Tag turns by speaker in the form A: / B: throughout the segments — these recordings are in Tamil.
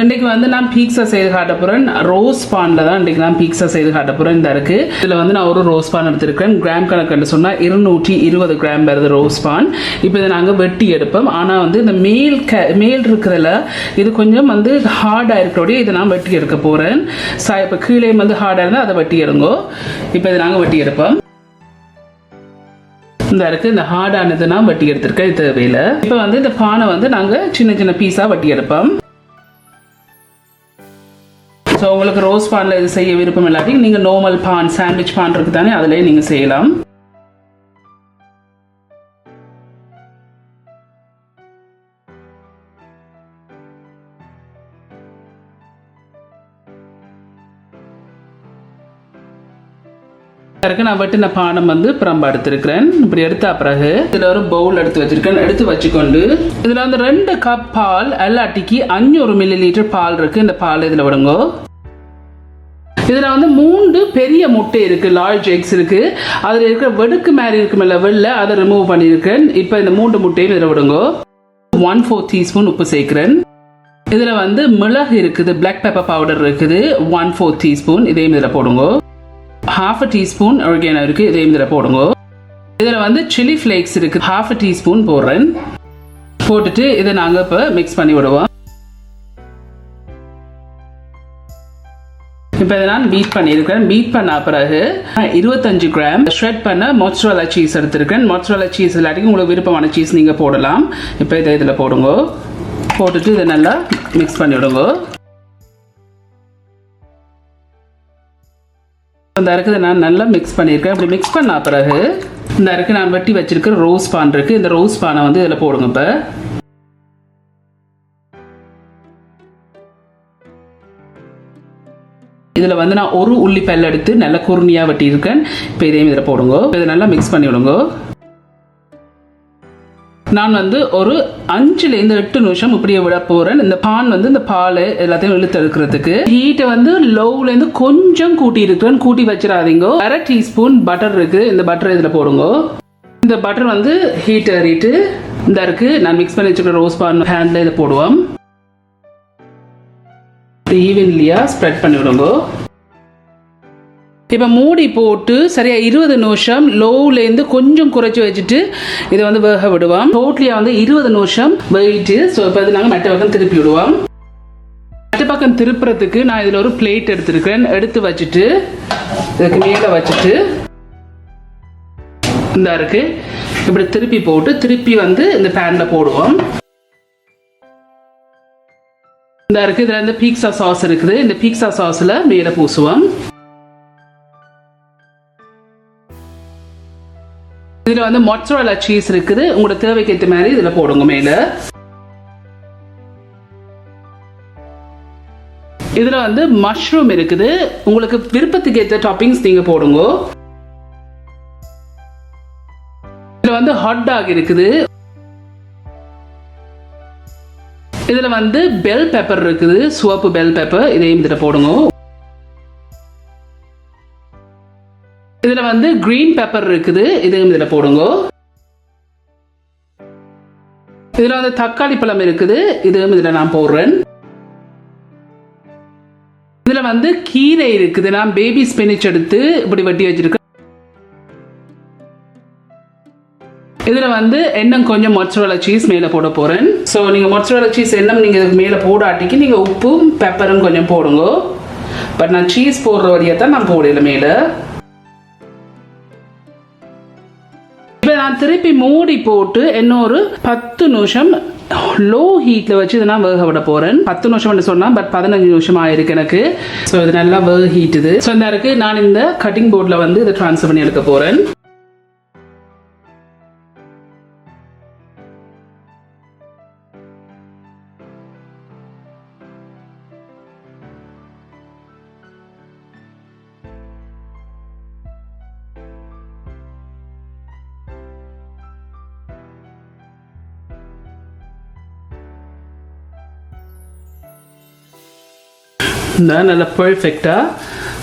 A: இன்றைக்கு வந்து நான் பீட்சா செய்து காட்ட போகிறேன். ரோஸ்ட் பானில் தான் இன்றைக்கு நான் பீட்சா செய்து காட்ட போகிறேன். இந்த இருக்குது. இதில் வந்து நான் ஒரு ரோஸ்ட் பான் எடுத்திருக்கேன். கிராம் கணக்குன்னு சொன்னால் 220 கிராம் வருது ரோஸ்ட் பான். இப்போ இதை நாங்கள் வெட்டி எடுப்போம். ஆனால் வந்து இந்த மேல் இருக்கிறதுல இது கொஞ்சம் வந்து ஹார்டாக இருக்கிறோடைய இதை நான் வெட்டி எடுக்க போகிறேன். இப்போ கீழே வந்து ஹார்டாக இருந்தால் அதை வெட்டி எடுங்கோ. இப்போ இதை நாங்கள் வெட்டி எடுப்போம். இந்த இருக்குது. இந்த ஹார்டானது நான் வட்டி எடுத்திருக்கேன். இது தேவையில்லை. இப்போ வந்து இந்த பானை வந்து நாங்கள் சின்ன சின்ன பீஸாக வட்டி எடுப்போம். ஸோ உங்களுக்கு ரோஸ்ட் பானில் இது செய்ய விருப்பம் இல்லாட்டி நீங்கள் நார்மல் பான் சாண்ட்விச் பான் இருக்கு தானே அதிலே நீங்கள் செய்யலாம். நான் வெட்டின பானம் வந்து பிரம்பா எடுத்திருக்கிறேன். இப்படி எடுத்த பிறகு இதில் ஒரு பவுல் எடுத்து வச்சிருக்கேன். எடுத்து வச்சுக்கொண்டு இதில் வந்து 2 கப் பால் எல்லாட்டிக்கு 500 மில்லி பால் இருக்கு. இந்த பால் இதில் விடுங்க. இதில் வந்து 3 பெரிய முட்டை இருக்கு, லார்ஜ் எக்ஸ் இருக்கு. அதில் இருக்கிற வெடுக்கு மாதிரி இருக்குமில்ல வெள்ளை, அதை ரிமூவ் பண்ணியிருக்கேன். இப்போ இந்த 3 முட்டையும் இதில் விடுங்க. 1/4 டீஸ்பூன் உப்பு சேர்க்கிறேன். இதில் வந்து மிளகு இருக்குது, பிளாக் பெப்பர் பவுடர் இருக்குது 1/4 டீஸ்பூன். இதையும் இதில் போடுங்க. 1/2 டீஸ்பூன் ஒரிகேனோ இருக்கு, இதையும் இதில் போடுங்க. இதில் வந்து சில்லி ஃப்ளேக்ஸ் இருக்கு, 1/2 டீஸ்பூன் போடுறேன். போட்டுட்டு இதை நாங்கள் இப்போ மிக்ஸ் பண்ணி விடுவோம். இப்போ இதை நான் பீட் பண்ணியிருக்கேன். பீட் பண்ண பிறகு 25 கிராம் ஷ்ரெட் பண்ண மொச்சரல்லா சீஸ் எடுத்திருக்கேன். மொச்சரல்லா சீஸ் இல்லாட்டி உங்களுக்கு விருப்பமான சீஸ் நீங்கள் போடலாம். இப்போ இதை இதில் போடுங்க. போட்டுட்டு இதை நல்லா மிக்ஸ் பண்ணி விடுங்க. இந்த இருக்குது நான் நல்லா மிக்ஸ் பண்ணியிருக்கேன். இப்படி மிக்ஸ் பண்ண பிறகு இந்த இருக்குது நான் வெட்டி வச்சிருக்கிற ரோஸ்ட் பான் இருக்குது. இந்த ரோஸ்ட் பானை வந்து இதில் போடுங்க. இப்போ இதில் வந்து நான் ஒரு உள்ளி பல்ல எடுத்து நல்லா குருணியாக வெட்டியிருக்கேன். இப்போ இதையும் இதில் போடுங்க. இதை நல்லா மிக்ஸ் பண்ணி விடுங்க. நான் வந்து ஒரு 5லேருந்து 8 நிமிஷம் இப்படியே விட போகிறேன். இந்த பான் வந்து இந்த பால் எல்லாத்தையும் இழுத்து எடுக்கிறதுக்கு. ஹீட்டை வந்து லோவ்லேருந்து கொஞ்சம் கூட்டி இருக்கிறேன். கூட்டி வச்சிடாதீங்க. 1/2 டீஸ்பூன் பட்டர் இருக்குது. இந்த பட்டர் இதில் போடுங்க. இந்த பட்டர் வந்து ஹீட் ஏறிட்டு இந்த இருக்குது நான் மிக்ஸ் பண்ணி வச்சுக்கிற ரோஸ் பான் ஹேண்டில் இதை போடுவோம். ஈவன்லியாக ஸ்ப்ரெட் பண்ணி விடுங்க. இப்போ மூடி போட்டு சரியாக 20 நிமிஷம் லோவ்லேருந்து கொஞ்சம் குறைச்சி வச்சுட்டு இதை வந்து வேக விடுவோம். டோட்டலியாக வந்து 20 நிமிஷம் வெயிட்டு. ஸோ இப்போ இது நாங்கள் மெட்ட பக்கம் திருப்பி விடுவோம். மெட்ட பக்கம் திருப்புறதுக்கு நான் இதில் ஒரு பிளேட் எடுத்துருக்கேன். எடுத்து வச்சுட்டு இதுக்கு மேலே வச்சுட்டு இந்த இருக்கு இப்படி திருப்பி போட்டு திருப்பி வந்து இந்த பேனில் போடுவோம். இந்த இருக்கு. இதில் இந்த பீட்சா சாஸ் இருக்குது. இந்த பீட்சா சாஸில் மேலே பூசுவோம். இதில் வந்து மொச்சரல்லா சீஸ் இருக்குது. உங்களோட தேவைக்கு ஏற்ற மாதிரி இதில் போடுங்க மேலே. இதில் வந்து மஷ்ரூம் இருக்குது. உங்களுக்கு விருப்பத்துக்கு ஏற்ற டாப்பிங்ஸ் நீங்கள் போடுங்க. இதில் வந்து ஹாட் டாக் இருக்குது. இதில் வந்து பெல் பெப்பர் இருக்குது, சிவப்பு பெல் பெப்பர். இதையும் இதில் போடுங்க. இதில் வந்து கிரீன் பெப்பர் இருக்குது. இதையும் இதில் போடுங்க. இதில் வந்து தக்காளி பழம் இருக்குது. இதையும் இதில் நான் போடுறேன். இதில் வந்து கீரை இருக்குது. நான் பேபி ஸ்பினிச் எடுத்து இப்படி வெட்டி வச்சிருக்கேன். இதில் வந்து எண்ணெய் கொஞ்சம் மொச்சரல்லா சீஸ் மேலே போட போகிறேன். ஸோ நீங்கள் மொச்சரல்லா சீஸ் எண்ணெய் நீங்கள் இதுக்கு மேலே போடாட்டிக்கு நீங்கள் உப்பும் பெப்பரும் கொஞ்சம் போடுங்க. பட் நான் சீஸ் போடுற வழியாக தான் நான் போடல மேலே. இப்போ நான் திருப்பி மூடி போட்டு இன்னொரு 10 நிமிஷம் லோ ஹீட்டில் வச்சு இதை நான் வேக விட போகிறேன். 10 நிமிஷம் சொன்னால் பட் 15 நிமிஷம் ஆயிருக்கு எனக்கு. ஸோ இது நல்லா வேக ஹீட்டுது. ஸோ இந்த இருக்கு நான் இந்த கட்டிங் போர்டில் வந்து இதை ட்ரான்ஸ்ஃபர் பண்ணி எடுக்க போகிறேன். நல்லா பர்ஃபெக்டாக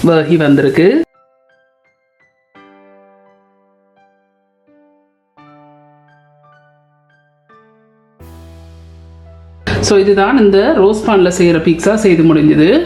A: வேகி வந்திருக்கு. ஸோ இதுதான் இந்த ரோஸ்ட் பானில் செய்கிற பீட்சா செய்து முடிஞ்சது.